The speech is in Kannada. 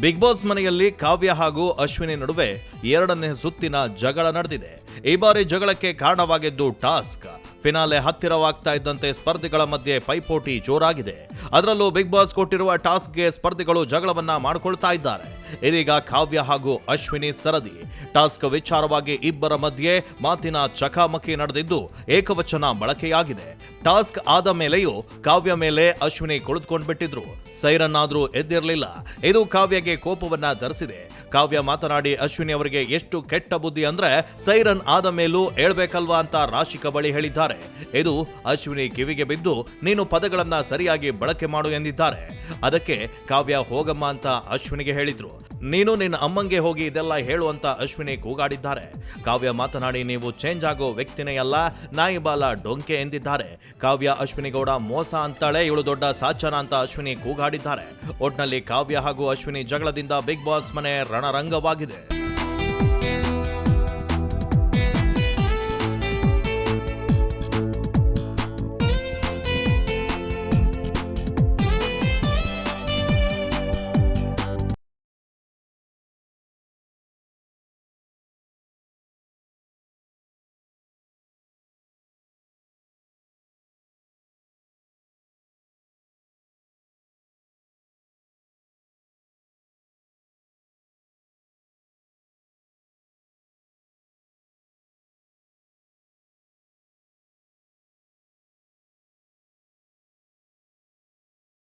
ಬಿಗ್ ಬಾಸ್ ಮನೆಯಲ್ಲಿ ಕಾವ್ಯ ಹಾಗೂ ಅಶ್ವಿನಿ ನಡುವೆ ಎರಡನೇ ಸುತ್ತಿನ ಜಗಳ ನಡೆದಿದೆ. ಈ ಬಾರಿ ಜಗಳಕ್ಕೆ ಕಾರಣವಾಗಿದ್ದು ಟಾಸ್ಕ್. ಫಿನಾಲೆ ಹತ್ತಿರವಾಗ್ತಾ ಇದ್ದಂತೆ ಸ್ಪರ್ಧಿಗಳ ಮಧ್ಯೆ ಪೈಪೋಟಿ ಜೋರಾಗಿದೆ. ಅದರಲ್ಲೂ ಬಿಗ್ ಬಾಸ್ ಕೊಟ್ಟಿರುವ ಟಾಸ್ಕ್ಗೆ ಸ್ಪರ್ಧಿಗಳು ಜಗಳವನ್ನ ಮಾಡಿಕೊಳ್ತಾ ಇದ್ದಾರೆ. ಇದೀಗ ಕಾವ್ಯ ಹಾಗೂ ಅಶ್ವಿನಿ ಸರದಿ. ಟಾಸ್ಕ್ ವಿಚಾರವಾಗಿ ಇಬ್ಬರ ಮಧ್ಯೆ ಮಾತಿನ ಚಕಾಮಕಿ ನಡೆದಿದ್ದು ಏಕವಚನ ಬಳಕೆಯಾಗಿದೆ. ಟಾಸ್ಕ್ ಆದ ಮೇಲೆಯೂ ಕಾವ್ಯ ಮೇಲೆ ಅಶ್ವಿನಿ ಕುಳಿತುಕೊಂಡ್ಬಿಟ್ಟಿದ್ರು. ಸೈರನ್ ಆದ್ರೂ ಎದ್ದಿರಲಿಲ್ಲ. ಇದು ಕಾವ್ಯಗೆ ಕೋಪವನ್ನ ತರಿಸಿದೆ. ಕಾವ್ಯ ಮಾತನಾಡಿ ಅಶ್ವಿನಿ ಅವರಿಗೆ ಎಷ್ಟು ಕೆಟ್ಟ ಬುದ್ಧಿ ಅಂದ್ರೆ ಸೈರನ್ ಆದ ಮೇಲೂ ಹೇಳ್ಬೇಕಲ್ವಾ ಅಂತ ರಾಶಿಕ ಬಳಿ ಹೇಳಿದ್ದಾರೆ. ಇದು ಅಶ್ವಿನಿ ಕಿವಿಗೆ ಬಿದ್ದು ನೀನು ಪದಗಳನ್ನ ಸರಿಯಾಗಿ ಬಳಕೆ ಮಾಡು ಎಂದಿದ್ದಾರೆ. ಅದಕ್ಕೆ ಕಾವ್ಯ ಹೋಗಮ್ಮ ಅಂತ ಅಶ್ವಿನಿಗೆ ಹೇಳಿದ್ರು. ನೀನು ನಿನ್ನ ಅಮ್ಮಂಗೆ ಹೋಗಿ ಇದೆಲ್ಲ ಹೇಳು ಅಂತ ಅಶ್ವಿನಿ ಕೂಗಾಡಿದ್ದಾರೆ. ಕಾವ್ಯ ಮಾತನಾಡಿ ನೀವು ಚೇಂಜ್ ಆಗೋ ವ್ಯಕ್ತಿನೇ ಅಲ್ಲ, ನಾಯಿ ಬಾಲ ಡೊಂಕೆ ಎಂದಿದ್ದಾರೆ. ಕಾವ್ಯ ಅಶ್ವಿನಿ ಗೌಡ ಮೋಸ ಅಂತಾಳೆ, ಇವಳು ದೊಡ್ಡ ಸಾಚನ ಅಂತ ಅಶ್ವಿನಿ ಕೂಗಾಡಿದ್ದಾರೆ. ಒಟ್ನಲ್ಲಿ ಕಾವ್ಯ ಹಾಗೂ ಅಶ್ವಿನಿ ಜಗಳದಿಂದ ಬಿಗ್ ಬಾಸ್ ಮನೆ ರಣರಂಗವಾಗಿದೆ.